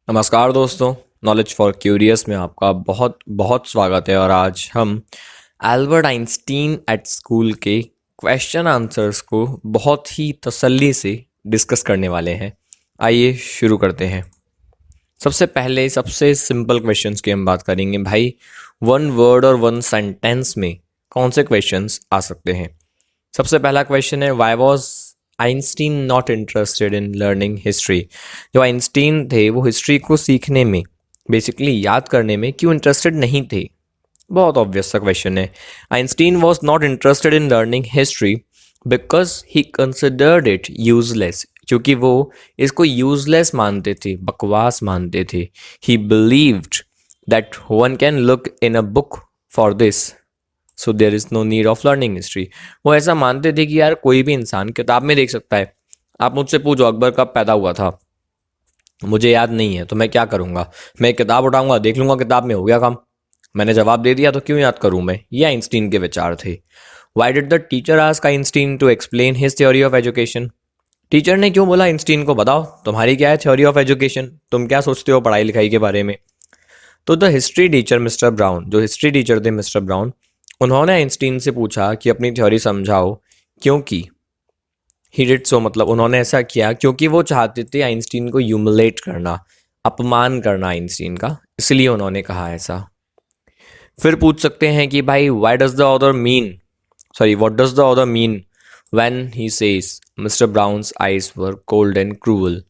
नमस्कार दोस्तों, knowledge for curious में आपका बहुत बहुत स्वागत है। और आज हम एल्बर्ट आइंस्टीन एट स्कूल के क्वेश्चन आंसर्स को बहुत ही तसल्ली से डिस्कस करने वाले हैं। आइए शुरू करते हैं। सबसे पहले सबसे सिंपल क्वेश्चंस की हम बात करेंगे। भाई, वन वर्ड और वन सेंटेंस में कौन से क्वेश्चंस आ सकते हैं? सबसे पहला क्वेश्चन है, why was Einstein not interested in learning history? जो आइंस्टीन थे वो हिस्ट्री को सीखने में, बेसिकली याद करने में क्यों इंटरेस्टेड नहीं थे? बहुत ऑब्वियस सा क्वेश्चन है। Einstein was not interested in learning history because he considered it useless, क्योंकि वो इसको यूजलेस मानते थे, बकवास मानते थे। He believed that one can look in a book for this, so there is no need of learning history. वो ऐसा मानते थे कि यार कोई भी इंसान किताब में देख सकता है। आप मुझसे पूछो अकबर कब पैदा हुआ था, मुझे याद नहीं है, तो मैं क्या करूँगा? मैं एक किताब उठाऊंगा, देख लूंगा, किताब में हो गया काम। मैंने जवाब दे दिया तो क्यों याद करूँ मैं? ये आइंस्टीन के विचार थे। Why did the teacher ask Einstein to explain his theory of education? Teacher ने क्यों बोला आइंस्टीन को, बताओ तुम्हारी क्या है थ्योरी ऑफ एजुकेशन, तुम क्या सोचते हो पढ़ाई लिखाई के बारे में? तो the history teacher mister brown, जो हिस्ट्री टीचर थे मिस्टर ब्राउन, उन्होंने आइंस्टीन से पूछा कि अपनी थ्योरी समझाओ, क्योंकि ही डिड सो, मतलब उन्होंने ऐसा किया क्योंकि वो चाहते थे आइंस्टीन को ह्यूमिलेट करना, अपमान करना आइंस्टीन का, इसलिए उन्होंने कहा ऐसा। फिर पूछ सकते हैं कि भाई, what does the author mean, sorry what does the author mean when he says mister Brown's eyes were cold and cruel?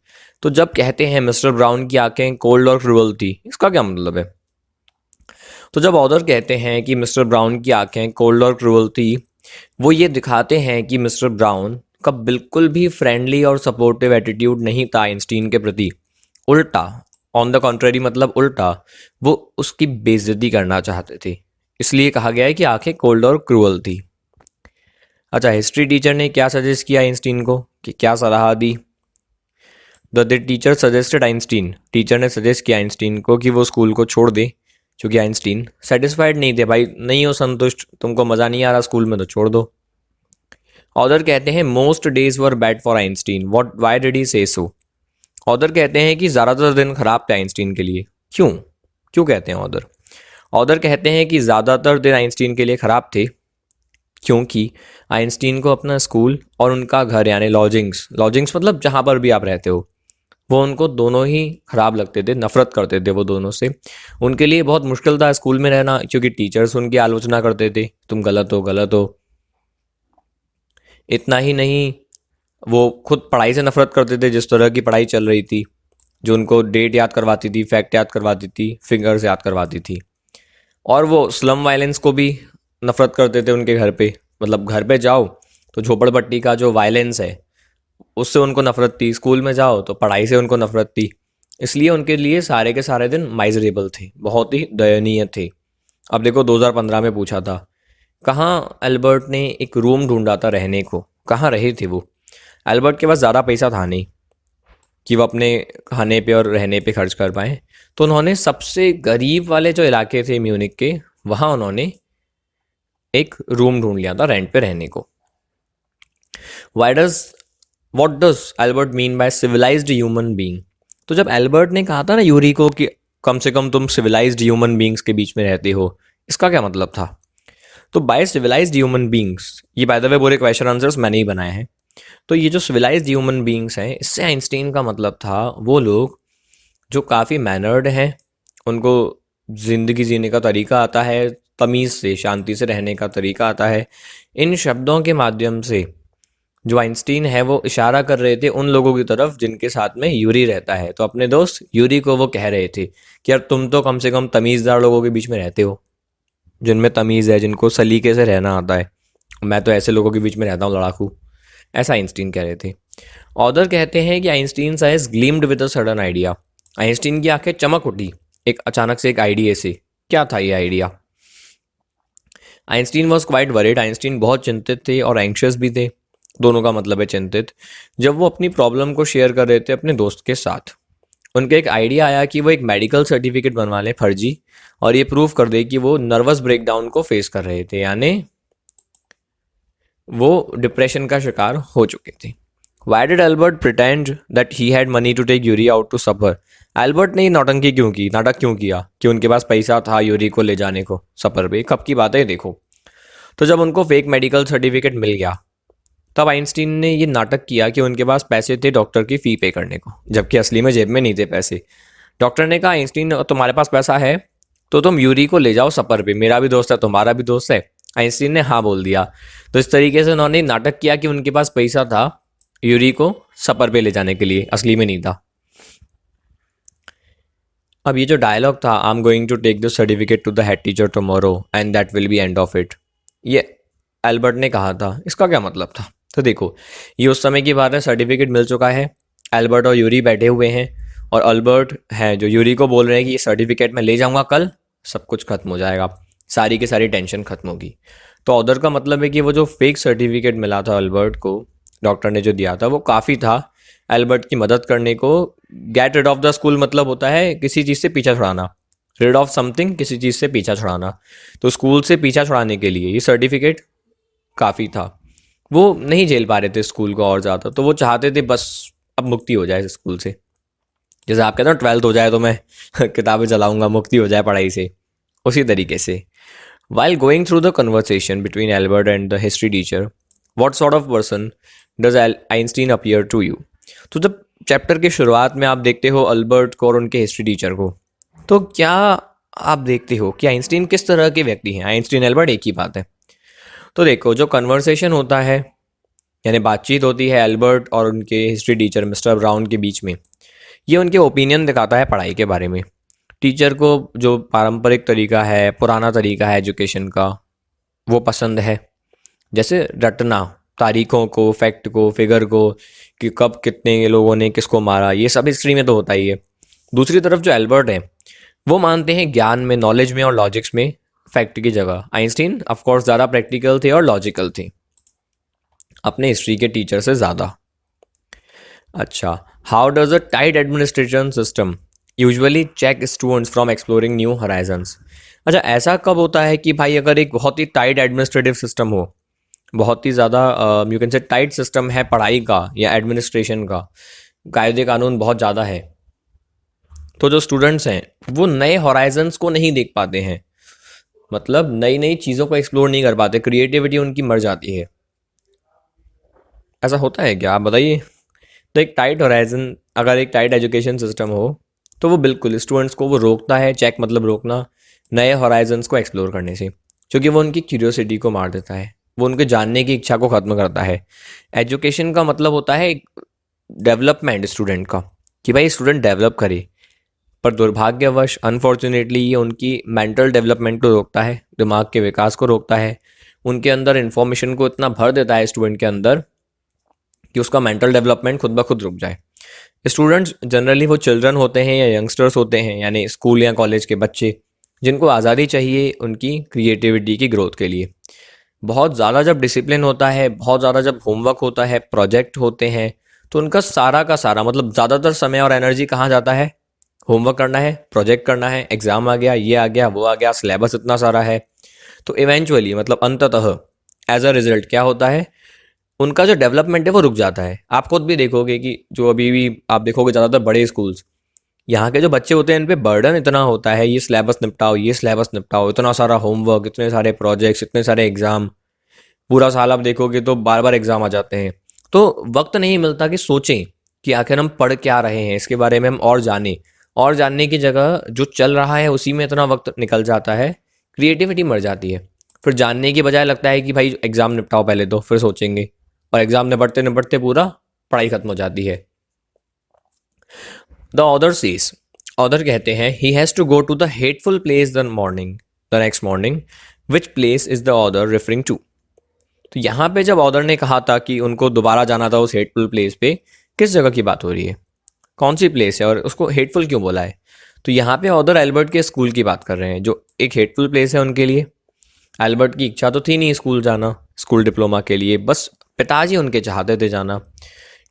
तो जब कहते हैं मिस्टर ब्राउन की आंखें कोल्ड और क्रूअल थी, इसका क्या मतलब है? तो जब ऑथर कहते हैं कि मिस्टर ब्राउन की आंखें कोल्ड और क्रूअल थी, वो ये दिखाते हैं कि मिस्टर ब्राउन का बिल्कुल भी फ्रेंडली और सपोर्टिव एटीट्यूड नहीं था आइंस्टीन के प्रति। उल्टा, ऑन द कॉन्ट्रेरी, मतलब उल्टा, वो उसकी बेइज्जती करना चाहते थे। इसलिए कहा गया है कि आंखें कोल्ड और क्रूअल थी। अच्छा, हिस्ट्री टीचर ने क्या सजेस्ट किया आइंस्टीन को, कि क्या सलाह दी? The teacher suggested Einstein, teacher ने सजेस्ट किया आइंस्टीन को कि वो स्कूल को छोड़ दे, क्योंकि आइंस्टीन सेटिस्फाइड नहीं थे। भाई, नहीं हो संतुष्ट, तुमको मज़ा नहीं आ रहा स्कूल में, तो छोड़ दो। ऑथर कहते हैं most days were bad for Einstein, what why did he से सो? ऑथर कहते हैं कि ज़्यादातर दिन खराब थे आइंस्टीन के लिए। क्यों क्यों कहते हैं ऑथर? ऑथर कहते हैं कि ज़्यादातर दिन आइंस्टीन के लिए ख़राब थे क्योंकि आइंस्टीन को अपना स्कूल और उनका घर, यानी लॉजिंग्स, लॉजिंग्स मतलब जहाँ पर भी आप रहते हो, वो उनको दोनों ही ख़राब लगते थे, नफ़रत करते थे वो दोनों से। उनके लिए बहुत मुश्किल था स्कूल में रहना, क्योंकि टीचर्स उनकी आलोचना करते थे, तुम गलत हो गलत हो। इतना ही नहीं, वो खुद पढ़ाई से नफरत करते थे, जिस तरह की पढ़ाई चल रही थी, जो उनको डेट याद करवाती थी, फैक्ट याद करवाती थी, फिगर्स याद करवाती थी। और वो स्लम वायलेंस को भी नफरत करते थे उनके घर पे, मतलब घर पे जाओ तो झोपड़पट्टी का जो वायलेंस है उससे उनको नफरत थी, स्कूल में जाओ तो पढ़ाई से उनको नफरत थी। इसलिए उनके लिए सारे के सारे दिन माइजरेबल थे, बहुत ही दयनीय थे। अब देखो, 2015 में पूछा था, कहाँ एल्बर्ट ने एक रूम ढूंढा था रहने को, कहाँ रहे थे वो? एल्बर्ट के पास ज़्यादा पैसा था नहीं कि वो अपने खाने पे और रहने पे खर्च कर पाए, तो उन्होंने सबसे गरीब वाले जो इलाके थे म्यूनिक के, वहाँ उन्होंने एक रूम ढूंढ लिया था रेंट पे रहने को। Why does what does Albert mean by civilised human being? तो जब एल्बर्ट ने कहा था ना यूरी को कि कम से कम तुम सिविलाइज्ड ह्यूमन बींग्स के बीच में रहते हो, इसका क्या मतलब था? तो बाय सिविलाइज्ड ह्यूमन बींग्स, ये बाय द वे पूरे क्वेश्चन आंसर्स मैंने ही बनाए हैं। तो ये जो सिविलाइज्ड ह्यूमन बींग्स हैं, इससे आइंस्टीन का मतलब था वो लोग जो काफ़ी मैनर्ड हैं, उनको ज़िंदगी जीने का तरीका आता है, तमीज़ से, शांति से रहने का तरीका आता है। इन शब्दों के माध्यम से जो आइंस्टीन है वो इशारा कर रहे थे उन लोगों की तरफ जिनके साथ में यूरी रहता है। तो अपने दोस्त यूरी को वो कह रहे थे कि यार तुम तो कम से कम तमीज़दार लोगों के बीच में रहते हो, जिनमें तमीज़ है, जिनको सलीके से रहना आता है। मैं तो ऐसे लोगों के बीच में रहता हूँ, लड़ाकू। ऐसा आइंस्टीन कह रहे थे। ऑथर कहते हैं कि Einstein eyes gleamed with a sudden idea, Einstein की आंखें चमक उठी एक अचानक से एक आइडिया से। क्या था ये idea? Einstein was quite worried, Einstein बहुत चिंतित थे और एंक्शियस भी थे, दोनों का मतलब है चिंतित, जब वो अपनी प्रॉब्लम को शेयर कर रहे थे अपने दोस्त के साथ। उनके एक आइडिया आया कि वो एक मेडिकल सर्टिफिकेट बनवा लें फर्जी, और ये प्रूव कर दे कि वो नर्वस ब्रेकडाउन को फेस कर रहे थे, यानी वो डिप्रेशन का शिकार हो चुके थे। Why did Albert pretend that he had money to take Yuri out to suffer? Albert ने ये नौटंकी क्यों की, नाटक क्यों किया कि उनके पास पैसा था यूरी को ले जाने को सफ़र पे? कब की बात है देखो। तो जब उनको फेक मेडिकल सर्टिफिकेट मिल गया तब आइंस्टीन ने ये नाटक किया कि उनके पास पैसे थे डॉक्टर की फ़ी पे करने को, जबकि असली में जेब में नहीं थे पैसे। डॉक्टर ने कहा आइंस्टीन तुम्हारे पास पैसा है तो तुम यूरी को ले जाओ सफ़र पे, मेरा भी दोस्त है तुम्हारा भी दोस्त है। आइंस्टीन ने हाँ बोल दिया। तो इस तरीके से उन्होंने नाटक किया कि उनके पास पैसा था यूरी को सफ़र पे ले जाने के लिए, असली में नहीं था। अब ये जो डायलॉग था, I am going to take this certificate to the head teacher tomorrow and that will be end of it, ये एल्बर्ट ने कहा था। इसका क्या मतलब था? तो देखो, ये उस समय की बात है, सर्टिफिकेट मिल चुका है, एल्बर्ट और यूरी बैठे हुए हैं और अल्बर्ट है जो यूरी को बोल रहे हैं कि ये सर्टिफिकेट मैं ले जाऊंगा कल, सब कुछ खत्म हो जाएगा, सारी की सारी टेंशन खत्म होगी। तो ऑर्डर का मतलब है कि वो जो फेक सर्टिफिकेट मिला था अल्बर्ट को, डॉक्टर ने जो दिया था, वो काफ़ी था एल्बर्ट की मदद करने को। Get rid of the school मतलब होता है किसी चीज़ से पीछा छुड़ाना, रिड ऑफ समथिंग, किसी चीज़ से पीछा छुड़ाना। तो स्कूल से पीछा छुड़ाने के लिए ये सर्टिफिकेट काफ़ी था। वो नहीं झेल पा रहे थे स्कूल को और ज़्यादा, तो वो चाहते थे बस अब मुक्ति हो जाए इस स्कूल से। जैसे आप कहते हो 12th हो जाए तो मैं किताबें चलाऊंगा, मुक्ति हो जाए पढ़ाई से, उसी तरीके से। While going through the conversation between Albert and the history teacher, what sort of person does Einstein appear to you? तो जब चैप्टर के शुरुआत में आप देखते हो अल्बर्ट को और उनके हिस्ट्री टीचर को, तो क्या आप देखते हो कि आइंस्टीन किस तरह के व्यक्ति हैं? आइंस्टीन एल्बर्ट एक ही बात है। तो देखो, जो कन्वर्सेशन होता है यानी बातचीत होती है एल्बर्ट और उनके हिस्ट्री टीचर मिस्टर ब्राउन के बीच में, ये उनके ओपिनियन दिखाता है पढ़ाई के बारे में। टीचर को जो पारंपरिक तरीका है, पुराना तरीका है एजुकेशन का, वो पसंद है, जैसे रटना, तारीखों को, फैक्ट को, फिगर को, कि कब कितने लोगों ने किसको मारा, ये सब हिस्ट्री में तो होता ही है। दूसरी तरफ जो एल्बर्ट है वो मानते हैं ज्ञान में, नॉलेज में और लॉजिक्स में फैक्ट की जगह। आइंस्टीन ऑफकोर्स ज़्यादा प्रैक्टिकल थे और लॉजिकल थे अपने हिस्ट्री के टीचर से ज़्यादा। अच्छा, how does a tight administration system usually check students from exploring new horizons? अच्छा, ऐसा कब होता है कि भाई अगर एक बहुत ही टाइट एडमिनिस्ट्रेटिव सिस्टम हो, बहुत ही ज़्यादा you can say tight system है पढ़ाई का या एडमिनिस्ट्रेशन का, कायदे कानून बहुत ज़्यादा है, तो जो स्टूडेंट्स हैं वो नए हॉराइजन्स को नहीं देख पाते हैं, मतलब नई नई चीज़ों को एक्सप्लोर नहीं कर पाते, क्रिएटिविटी उनकी मर जाती है। ऐसा होता है क्या, आप बताइए? तो एक टाइट हॉराइजन, अगर एक टाइट एजुकेशन सिस्टम हो तो वो बिल्कुल स्टूडेंट्स को वो रोकता है, चेक मतलब रोकना, नए हॉराइजन्स को एक्सप्लोर करने से, क्योंकि वो उनकी क्यूरियोसिटी को मार देता है, वो उनके जानने की इच्छा को ख़त्म करता है। एजुकेशन का मतलब होता है डेवलपमेंट स्टूडेंट का, कि भाई स्टूडेंट डेवलप करे, पर दुर्भाग्यवश अनफॉर्चुनेटली ये उनकी मेंटल डेवलपमेंट को रोकता है, दिमाग के विकास को रोकता है, उनके अंदर इन्फॉर्मेशन को इतना भर देता है स्टूडेंट के अंदर कि उसका मेंटल डेवलपमेंट खुद ब खुद रुक जाए। स्टूडेंट्स जनरली वो चिल्ड्रन होते हैं या यंगस्टर्स होते हैं, यानी स्कूल या कॉलेज के बच्चे, जिनको आज़ादी चाहिए उनकी क्रिएटिविटी की ग्रोथ के लिए। बहुत ज़्यादा जब डिसिप्लिन होता है, बहुत ज़्यादा जब होमवर्क होता है, प्रोजेक्ट होते हैं, तो उनका सारा का सारा मतलब ज़्यादातर समय और एनर्जी कहाँ जाता है? होमवर्क करना है, प्रोजेक्ट करना है, एग्ज़ाम आ गया, ये आ गया, वो आ गया, सिलेबस इतना सारा है। तो इवेंचुअली मतलब अंततः एज अ रिजल्ट क्या होता है? उनका जो डेवलपमेंट है वो रुक जाता है। आप खुद भी देखोगे कि जो अभी भी आप देखोगे ज़्यादातर बड़े स्कूल्स, यहाँ के जो बच्चे होते हैं इन पे बर्डन इतना होता है, ये सिलेबस निपटाओ, ये सिलेबस निपटाओ, इतना सारा होमवर्क, इतने सारे प्रोजेक्ट्स, इतने सारे एग्ज़ाम, पूरा साल आप देखोगे तो बार बार एग्ज़ाम आ जाते हैं, तो वक्त नहीं मिलता कि सोचें कि आखिर हम पढ़ क्या रहे हैं, इसके बारे में हम और जानें। और जानने की जगह जो चल रहा है उसी में इतना वक्त निकल जाता है, क्रिएटिविटी मर जाती है। फिर जानने की बजाय लगता है कि भाई एग्ज़ाम निपटाओ पहले तो फिर सोचेंगे, और एग्ज़ाम निपटते निपटते पूरा पढ़ाई खत्म हो जाती है। द ऑदर सीज, ऑदर कहते हैं he has to go to the hateful place the next morning, which place is the author referring to? तो यहाँ पे जब ऑदर ने कहा था कि उनको दोबारा जाना था उस हेटफुल प्लेस पे, किस जगह की बात हो रही है, कौन सी प्लेस है और उसको हेटफुल क्यों बोला है? तो यहाँ पे ऑदर एल्बर्ट के स्कूल की बात कर रहे हैं, जो एक हेटफुल प्लेस है उनके लिए। एल्बर्ट की इच्छा तो थी नहीं स्कूल जाना, स्कूल डिप्लोमा के लिए, बस पिताजी उनके चाहते थे जाना।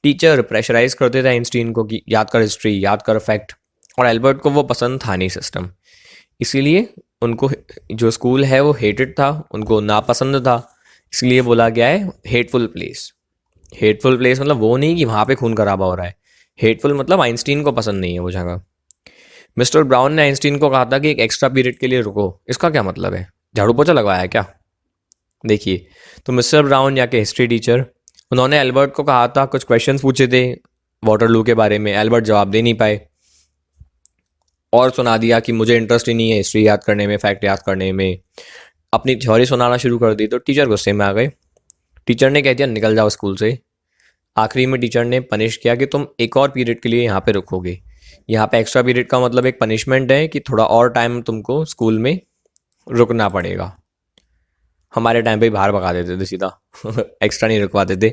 टीचर प्रेशराइज करते थे आइंस्टीन को कि याद कर हिस्ट्री, याद कर फैक्ट, और एल्बर्ट को वो पसंद था नहीं सिस्टम, इसीलिए उनको जो स्कूल है वो हेटेड था, उनको नापसंद था, इसलिए बोला गया है हेटफुल प्लेस। हेटफुल प्लेस मतलब वो नहीं कि वहाँ पे खून खराबा हो रहा है, हेटफुल मतलब आइंस्टीन को पसंद नहीं है वो जगह। मिस्टर ब्राउन ने आइंस्टीन को कहा था कि एक एक्स्ट्रा पीरियड के लिए रुको। इसका क्या मतलब है? झाड़ू पोछा लगवाया क्या? देखिए, तो मिस्टर ब्राउन या के हिस्ट्री टीचर, उन्होंने एल्बर्ट को कहा था, कुछ क्वेश्चंस पूछे थे वाटरलू के बारे में, एल्बर्ट जवाब दे नहीं पाए और सुना दिया कि मुझे इंटरेस्ट ही नहीं है हिस्ट्री याद करने में, फैक्ट याद करने में। अपनी थ्योरी सुनाना शुरू कर दी तो टीचर गुस्से में आ गए। टीचर ने कह दिया निकल जाओ स्कूल से। आखिरी में टीचर ने पनिश किया कि तुम एक और पीरियड के लिए यहाँ पे रुकोगे। यहाँ पे एक्स्ट्रा पीरियड का मतलब एक पनिशमेंट है कि थोड़ा और टाइम तुमको स्कूल में रुकना पड़ेगा। हमारे टाइम पे बाहर भगा देते थे सीधा एक्स्ट्रा नहीं रुकवाते थे।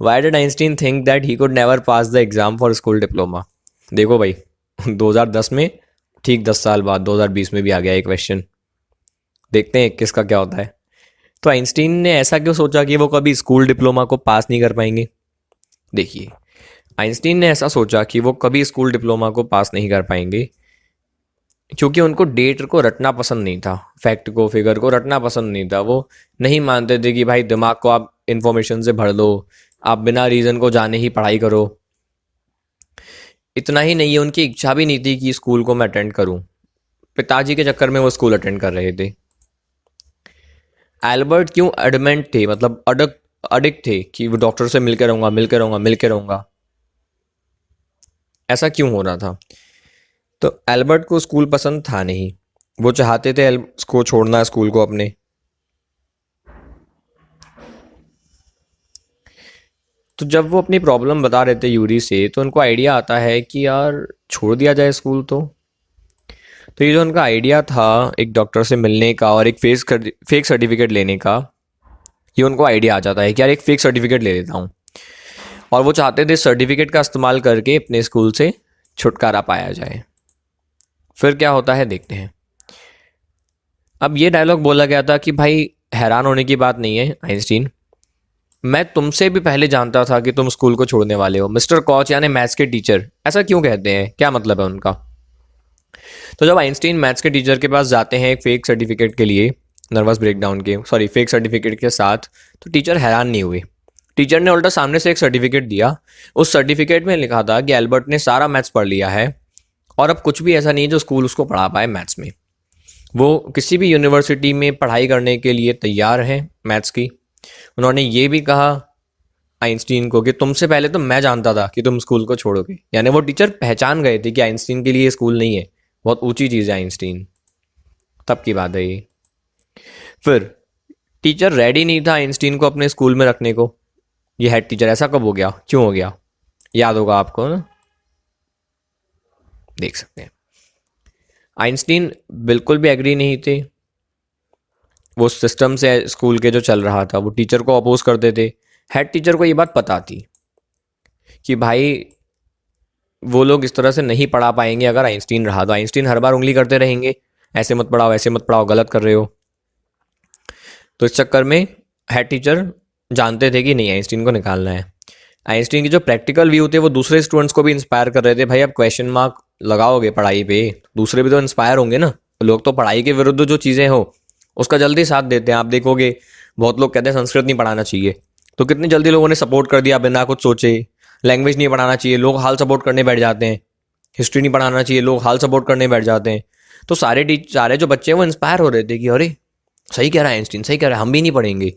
Why did Einstein think that he could never pass the exam for school diploma? देखो भाई 2010 में, ठीक 10 साल बाद 2020 में भी आ गया एक क्वेश्चन। देखते हैं 21 का क्या होता है। तो आइंस्टीन ने ऐसा क्यों सोचा कि वो कभी स्कूल डिप्लोमा को पास नहीं कर पाएंगे? देखिए, आइंस्टीन ने ऐसा सोचा कि वो कभी स्कूल डिप्लोमा को पास नहीं कर पाएंगे क्योंकि उनको डेट को रटना पसंद नहीं था, फैक्ट को, फिगर को रटना पसंद नहीं था। वो नहीं मानते थे कि भाई दिमाग को आप इंफॉर्मेशन से भर दो, आप बिना रीज़न को जाने ही पढ़ाई करो। इतना ही नहीं है, उनकी इच्छा भी नहीं थी कि स्कूल को मैं अटेंड करूं। पिताजी के चक्कर में वो स्कूल अटेंड कर रहे थे। एल्बर्ट क्यों एडमेंट थे, मतलब अडिक्ट थे कि वो डॉक्टर से मिलकर रहूंगा, मिलकर रहूंगा, मिलकर रहूंगा? ऐसा क्यों हो रहा था? तो एल्बर्ट को स्कूल पसंद था नहीं। वो चाहते थे को छोड़ना स्कूल को अपने। तो जब वो अपनी प्रॉब्लम बता रहे थे यूरी से, तो उनको आइडिया आता है कि यार छोड़ दिया जाए स्कूल। तो ये जो उनका आइडिया था एक डॉक्टर से मिलने का और एक फेक सर्टिफिकेट लेने का, ये उनको आइडिया आ जाता है कि यार एक फेक सर्टिफिकेट ले लेता हूँ। और वो चाहते थे सर्टिफिकेट का इस्तेमाल करके अपने स्कूल से छुटकारा पाया जाए। फिर क्या होता है देखते हैं। अब ये डायलॉग बोला गया था कि भाई हैरान होने की बात नहीं है आइंस्टीन, मैं तुमसे भी पहले जानता था कि तुम स्कूल को छोड़ने वाले हो। मिस्टर कॉच यानी मैथ्स के टीचर ऐसा क्यों कहते हैं, क्या मतलब है उनका? तो जब आइंस्टीन मैथ्स के टीचर के पास जाते हैं एक फेक सर्टिफिकेट के लिए, नर्वस ब्रेकडाउन के, सॉरी, फेक सर्टिफिकेट के साथ, तो टीचर हैरान नहीं हुए। टीचर ने उल्टा सामने से एक सर्टिफिकेट दिया। उस सर्टिफिकेट में लिखा था कि एल्बर्ट ने सारा मैथ्स पढ़ लिया है और अब कुछ भी ऐसा नहीं है जो स्कूल उसको पढ़ा पाए मैथ्स में। वो किसी भी यूनिवर्सिटी में पढ़ाई करने के लिए तैयार हैं मैथ्स की। उन्होंने ये भी कहा आइंस्टीन को कि तुमसे पहले तो मैं जानता था कि तुम स्कूल को छोड़ोगे। यानी वो टीचर पहचान गए थे कि आइंस्टीन के लिए स्कूल नहीं है, बहुत ऊंची चीज़ है आइंस्टीन। तब की बात है ये। फिर टीचर रेडी नहीं था आइंस्टीन को अपने स्कूल में रखने को। ये हेड टीचर ऐसा कब हो गया, क्यों हो गया? याद होगा आपको ना, देख सकते हैं। आइंस्टीन बिल्कुल भी एग्री नहीं थे वो सिस्टम से स्कूल के जो चल रहा था। वो टीचर को अपोज करते थे। हेड टीचर को ये बात पता थी कि भाई वो लोग इस तरह से नहीं पढ़ा पाएंगे अगर आइंस्टीन रहा। तो आइंस्टीन हर बार उंगली करते रहेंगे, ऐसे मत पढ़ाओ, ऐसे मत पढ़ाओ, गलत कर रहे हो। तो इस चक्कर में हेड टीचर जानते थे कि नहीं, आइंस्टीन को निकालना है। आइंस्टीन के जो प्रैक्टिकल व्यू थे वो दूसरे स्टूडेंट्स को भी इंस्पायर कर रहे थे। भाई अब क्वेश्चन मार्क लगाओगे पढ़ाई पे, दूसरे भी तो इंस्पायर होंगे ना। लोग तो पढ़ाई के विरुद्ध जो चीज़ें हो उसका जल्दी साथ देते हैं। आप देखोगे बहुत लोग कहते हैं संस्कृत नहीं पढ़ाना चाहिए, तो कितनी जल्दी लोगों ने सपोर्ट कर दिया बिना कुछ सोचे। लैंग्वेज नहीं पढ़ाना चाहिए, लोग हाल सपोर्ट करने बैठ जाते हैं। हिस्ट्री नहीं पढ़ाना चाहिए, लोग हाल सपोर्ट करने बैठ जाते हैं। तो सारे जो बच्चे हैं वो इंस्पायर हो रहे थे कि अरे सही कह रहा है आइंस्टीन, सही कह रहा है, हम भी नहीं पढ़ेंगे।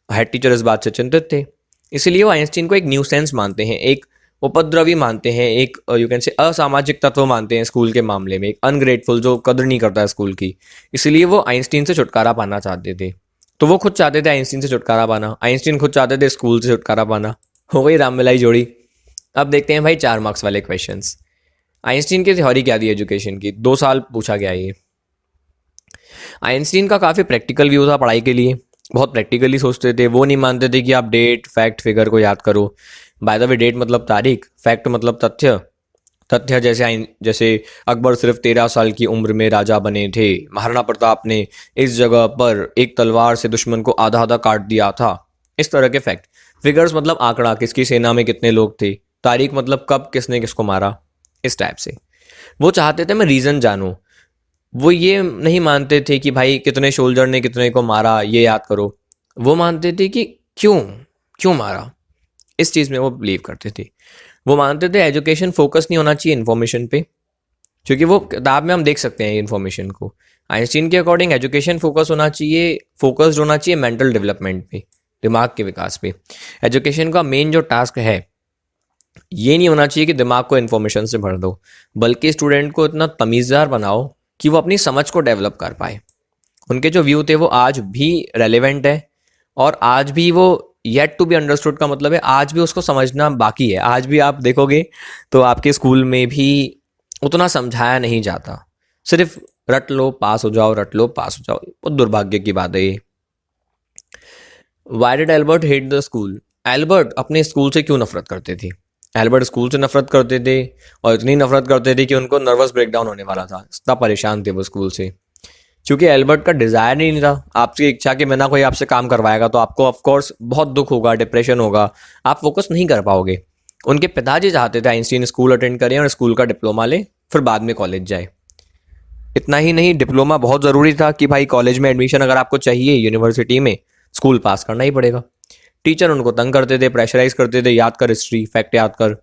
हेड टीचर इस बात से चिंतित थे, इसलिए वो आइंस्टीन को एक न्यूसेंस मानते हैं, एक उपद्रवी मानते हैं, एक यू कैन से असामाजिक तत्व मानते हैं स्कूल के मामले में, एक अनग्रेटफुल जो कदर नहीं करता है स्कूल की। इसलिए वो आइंस्टीन से छुटकारा पाना चाहते थे। तो वो खुद चाहते थे आइंस्टीन से छुटकारा पाना, आइंस्टीन खुद चाहते थे स्कूल से छुटकारा पाना। हो गई राममिलाई जोड़ी। अब देखते हैं भाई 4 मार्क्स वाले क्वेश्चंस। आइंस्टीन की थ्योरी क्या थी एजुकेशन की, 2 साल पूछा गया ये। आइंस्टीन का काफ़ी प्रैक्टिकल व्यू था पढ़ाई के लिए, बहुत प्रैक्टिकली सोचते थे। वो नहीं मानते थे कि आप डेट, फैक्ट, फिगर को याद करो। बाय द वे डेट मतलब तारीख, फैक्ट मतलब तथ्य। तथ्य जैसे अकबर सिर्फ 13 साल की उम्र में राजा बने थे, महाराणा प्रताप ने इस जगह पर एक तलवार से दुश्मन को आधा आधा काट दिया था, इस तरह के फैक्ट। फिगर्स मतलब आंकड़ा, किसकी सेना में कितने लोग थे। तारीख मतलब कब किसने किसको मारा, इस टाइप से। वो चाहते थे मैं रीज़न जानूं। वो ये नहीं मानते थे कि भाई कितने सोल्जर ने कितने को मारा ये याद करो। वो मानते थे कि क्यों क्यों मारा, इस चीज़ में वो बिलीव करते थे। वो मानते थे एजुकेशन फोकस नहीं होना चाहिए इन्फॉर्मेशन पे, क्योंकि वो किताब में हम देख सकते हैं इन्फॉर्मेशन को। आइंस्टीन के अकॉर्डिंग एजुकेशन फोकस्ड होना चाहिए मेंटल डेवलपमेंट पे, दिमाग के विकास पे। एजुकेशन का मेन जो टास्क है ये नहीं होना चाहिए कि दिमाग को इन्फॉर्मेशन से भर दो, बल्कि स्टूडेंट को इतना तमीज़दार बनाओ कि वो अपनी समझ को डेवलप कर पाए। उनके जो व्यू थे वो आज भी रेलेवेंट है, और आज भी वो येट टू बी अंडरस्टूड का मतलब है आज भी उसको समझना बाकी है। आज भी आप देखोगे तो आपके स्कूल में भी उतना समझाया नहीं जाता, सिर्फ रट लो पास हो जाओ, रट लो पास हो जाओ। बहुत दुर्भाग्य की बात है ये। Y did Albert hate the school? Albert अपने स्कूल से क्यों नफरत करते थे? एल्बर्ट स्कूल से नफरत करते थे, और इतनी नफरत करते थे कि उनको नर्वस ब्रेकडाउन होने वाला था, इतना परेशान थे वो स्कूल से। क्योंकि एल्बर्ट का डिज़ायर ही नहीं था, आपकी इच्छा के बिना कोई आपसे काम करवाएगा तो आपको ऑफकोर्स बहुत दुख होगा, डिप्रेशन होगा, आप फोकस नहीं कर पाओगे। उनके पिताजी चाहते थे आइंस्टीन स्कूल अटेंड करें और स्कूल का डिप्लोमा ले, फिर बाद में कॉलेज जाए। इतना ही नहीं, डिप्लोमा बहुत ज़रूरी था कि भाई कॉलेज में एडमिशन अगर आपको चाहिए यूनिवर्सिटी में, स्कूल पास करना ही पड़ेगा। टीचर उनको तंग करते थे, प्रेशराइज करते थे, याद कर हिस्ट्री, फैक्ट याद कर।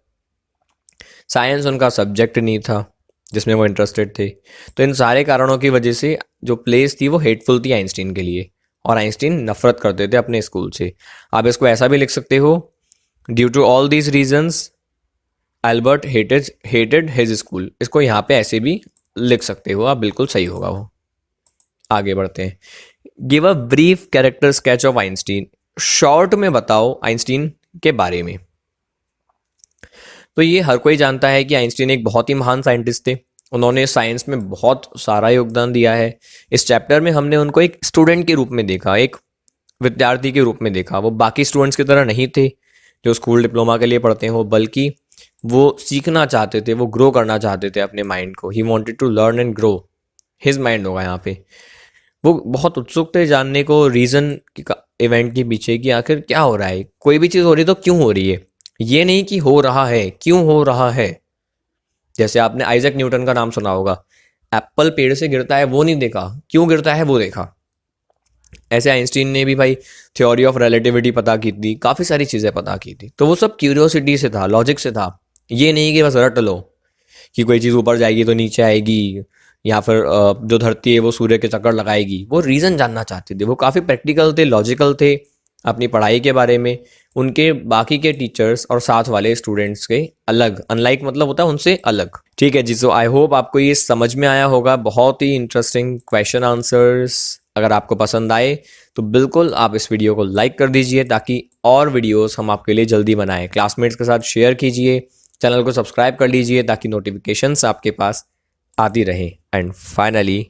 साइंस उनका सब्जेक्ट नहीं था जिसमें वो इंटरेस्टेड थे। तो इन सारे कारणों की वजह से जो प्लेस थी वो हेटफुल थी आइंस्टीन के लिए, और आइंस्टीन नफरत करते थे अपने स्कूल से। आप इसको ऐसा भी लिख सकते हो, due to all these reasons Albert hated his school. इसको यहाँ पे ऐसे भी लिख सकते हो आप, बिल्कुल सही होगा वो। आगे बढ़ते हैं। Give a brief character sketch of Einstein. Short में बताओ आइंस्टीन के बारे में। तो ये हर कोई जानता है कि आइंस्टीन एक बहुत ही महान साइंटिस्ट थे। उन्होंने साइंस में बहुत सारा योगदान दिया है। इस चैप्टर में हमने उनको एक स्टूडेंट के रूप में देखा, एक विद्यार्थी के रूप में देखा। वो बाकी स्टूडेंट्स की तरह नहीं थे जो स्कूल डिप्लोमा के लिए पढ़ते हो, बल्कि वो सीखना चाहते थे, वो ग्रो करना चाहते थे अपने माइंड को। He wanted to learn and grow his mind होगा यहाँ पे। वो बहुत उत्सुक थे जानने को रीज़न इवेंट के पीछे कि आखिर क्या हो रहा है, कोई भी चीज़ हो रही है तो क्यों हो रही है। ये नहीं कि हो रहा है, क्यों हो रहा है। जैसे आपने आइजैक न्यूटन का नाम सुना होगा, एप्पल पेड़ से गिरता है वो नहीं देखा, क्यों गिरता है वो देखा। ऐसे आइंस्टीन ने भी भाई थ्योरी ऑफ रिलेटिविटी पता की थी, काफ़ी सारी चीज़ें पता की थी। तो वो सब क्यूरियोसिटी से था, लॉजिक से था। ये नहीं कि बस रट लो कि कोई चीज़ ऊपर जाएगी तो नीचे आएगी, या फिर जो धरती है वो सूर्य के चक्कर लगाएगी। वो रीज़न जानना चाहते थे, वो काफ़ी प्रैक्टिकल थे, लॉजिकल थे अपनी पढ़ाई के बारे में। उनके बाकी के टीचर्स और साथ वाले स्टूडेंट्स के अलग, अनलाइक मतलब होता है उनसे अलग। ठीक है जी, सो आई होप आपको ये समझ में आया होगा। बहुत ही इंटरेस्टिंग क्वेश्चन आंसर्स। अगर आपको पसंद आए तो बिल्कुल आप इस वीडियो को लाइक कर दीजिए, ताकि और वीडियोस हम आपके लिए जल्दी बनाएं। क्लासमेट्स के साथ शेयर कीजिए, चैनल को सब्सक्राइब कर लीजिए ताकि नोटिफिकेशंस आपके पास आती रहें। And finally